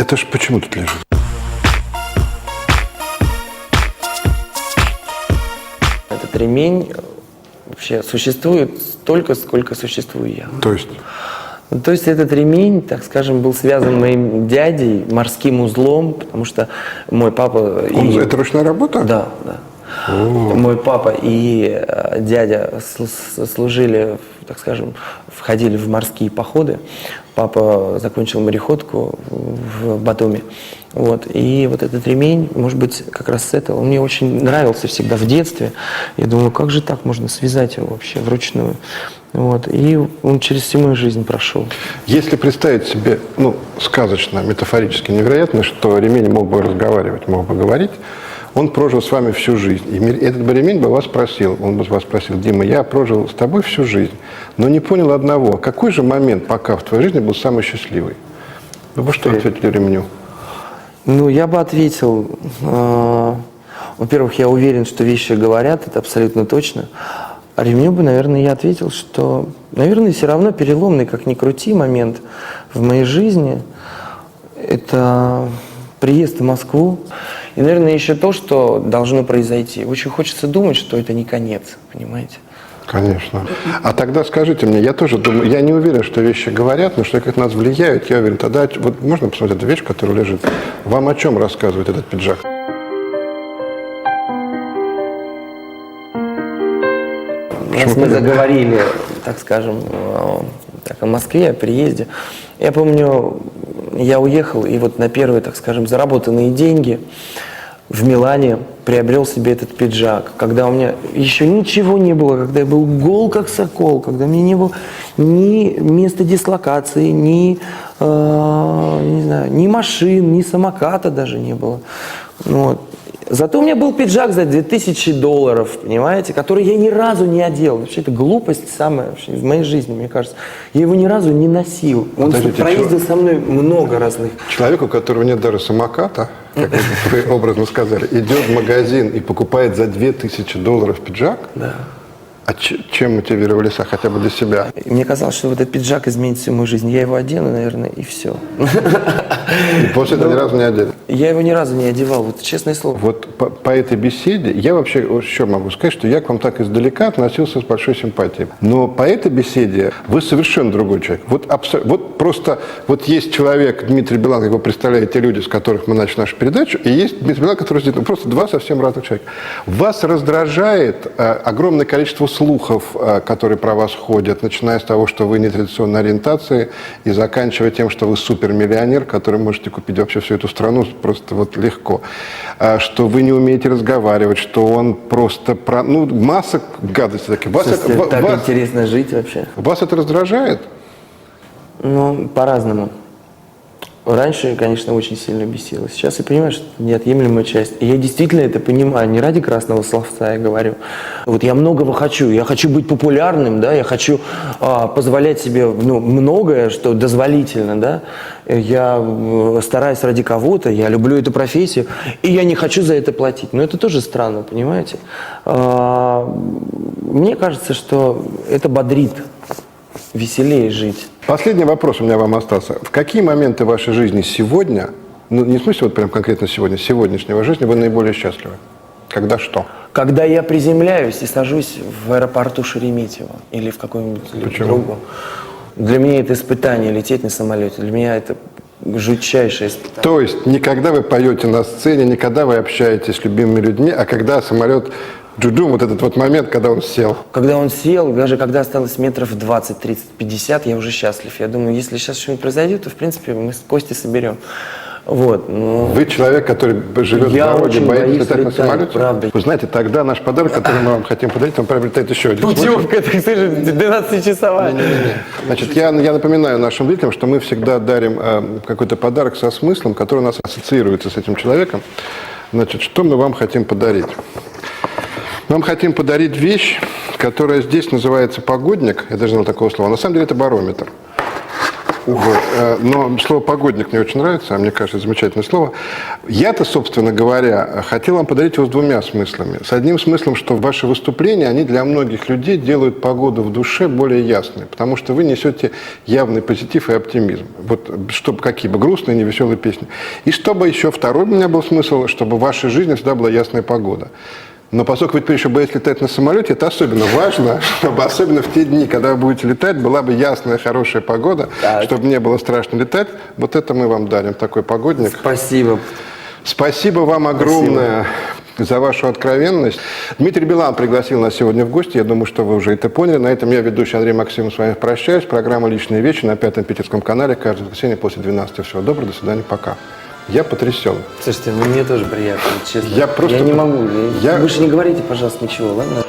Это ж почему тут лежит? Этот ремень вообще существует столько, сколько существую я. То есть? То есть этот ремень, так скажем, был связан моим дядей морским узлом, потому что мой папа... Это ручная работа? Да, да. Мой папа и дядя служили, так скажем, входили в морские походы. Папа закончил мореходку в Батуми. Вот. И вот этот ремень, может быть, как раз с этого, он мне очень нравился всегда в детстве. Я думаю, как же так можно связать его вообще вручную? Вот. И он через всю мою жизнь прошел. Если представить себе, сказочно, метафорически невероятно, что ремень мог бы разговаривать, мог бы говорить, он прожил с вами всю жизнь. И этот бы ремень бы вас спросил, он бы вас спросил: Дима, я прожил с тобой всю жизнь, но не понял одного. Какой же момент пока в твоей жизни был самый счастливый? Вы бы что ответили ремню? Я бы ответил, во-первых, я уверен, что вещи говорят, это абсолютно точно. А ремню бы, наверное, я ответил, что, наверное, все равно переломный, как ни крути, момент в моей жизни – это приезд в Москву. И, наверное, еще то, что должно произойти. Очень хочется думать, что это не конец, понимаете? Конечно. А тогда скажите мне, я тоже думаю, я не уверен, что вещи говорят, но что как нас влияют, я уверен. Тогда вот можно посмотреть эту вещь, которая лежит? Вам о чем рассказывает этот пиджак? Раз мы заговорили, так скажем, о Москве, о приезде. Я помню, я уехал, и вот на первые, так скажем, заработанные деньги в Милане приобрел себе этот пиджак, когда у меня еще ничего не было, когда я был гол как сокол, когда у меня не было ни места дислокации, ни машин, ни самоката даже не было. Вот. Зато у меня был пиджак за $2000, понимаете, который я ни разу не одел. Вообще, это глупость самая вообще в моей жизни, мне кажется. Я его ни разу не носил. Он проездил со мной много разных. Человек, у которого нет даже самоката, как вы образно сказали, идет в магазин и покупает за $2000 пиджак. Да. А чем мотивировали хотя бы для себя? Мне казалось, что вот этот пиджак изменит всю мою жизнь. Я его одену, наверное, и все. И после этого ни разу не одели? Я его ни разу не одевал, вот честное слово. Вот по этой беседе я вообще еще могу сказать, что я к вам так издалека относился с большой симпатией. Но по этой беседе вы совершенно другой человек. Вот просто есть человек Дмитрий Билан, как вы представляете, люди, с которых мы начали нашу передачу, и есть Дмитрий Билан, который сидит, просто два совсем разных человека. Вас раздражает огромное количество слухов, которые про вас ходят, начиная с того, что вы нетрадиционной ориентации, и заканчивая тем, что вы супермиллионер, который можете купить вообще всю эту страну просто вот легко. Что вы не умеете разговаривать, что он просто масса гадостей таких. Так интересно жить вообще. Вас это раздражает? По-разному. Раньше, конечно, очень сильно бесило. Сейчас я понимаю, что это неотъемлемая часть. И я действительно это понимаю. Не ради красного словца я говорю. Вот я многого хочу. Я хочу быть популярным, да, я хочу позволять себе многое, что дозволительно, да. Я стараюсь ради кого-то, я люблю эту профессию, и я не хочу за это платить. Но это тоже странно, понимаете? Мне кажется, что это бодрит. Веселее жить. Последний вопрос у меня вам остался. В какие моменты вашей жизни сегодня, не в смысле вот прям конкретно сегодня, сегодняшнего жизни вы наиболее счастливы? Когда что? Когда я приземляюсь и сажусь в аэропорту Шереметьево или в каком-нибудь другом. Для меня это испытание, лететь на самолете. Для меня это жутчайшее испытание. То есть не когда вы поете на сцене, не когда вы общаетесь с любимыми людьми, а когда самолет... Джуджум, вот этот вот момент, когда он сел. Когда он сел, даже когда осталось метров 20, 30, 50, я уже счастлив. Я думаю, если сейчас что-нибудь произойдет, то, в принципе, мы кости соберем. Вот, Вы человек, который живет в дороге, боится летать на самолете? Правда. Вы знаете, тогда наш подарок, который мы вам хотим подарить, он приобретает еще один. Путевка, так скажем, 12-часовая. Значит, я напоминаю нашим зрителям, что мы всегда дарим какой-то подарок со смыслом, который у нас ассоциируется с этим человеком. Значит, что мы вам хотим подарить? Нам хотим подарить вещь, которая здесь называется погодник. Я даже знал такого слова. На самом деле это барометр. Вот. Но слово «погодник» мне очень нравится, а мне кажется, замечательное слово. Я-то, собственно говоря, хотел вам подарить его с двумя смыслами. С одним смыслом, что ваши выступления, они для многих людей делают погоду в душе более ясной, потому что вы несете явный позитив и оптимизм. Вот чтобы какие бы грустные, невеселые песни. И чтобы еще второй у меня был смысл, чтобы в вашей жизни всегда была ясная погода. Но поскольку вы теперь еще боитесь летать на самолете, это особенно важно, чтобы особенно в те дни, когда вы будете летать, была бы ясная, хорошая погода, Так. чтобы не было страшно летать. Вот это мы вам дарим, такой погодник. Спасибо. Спасибо вам огромное за вашу откровенность. Дмитрий Билан пригласил нас сегодня в гости. Я думаю, что вы уже это поняли. На этом я, ведущий Андрей Максимов, с вами прощаюсь. Программа «Личные вещи» на Пятом Питерском канале. Каждое воскресенье после 12. Всего доброго, до свидания, пока. Я потрясен. Слушайте, ну мне тоже приятно, честно. Я просто- Я не могу. Я- Больше не говорите, пожалуйста, ничего, ладно?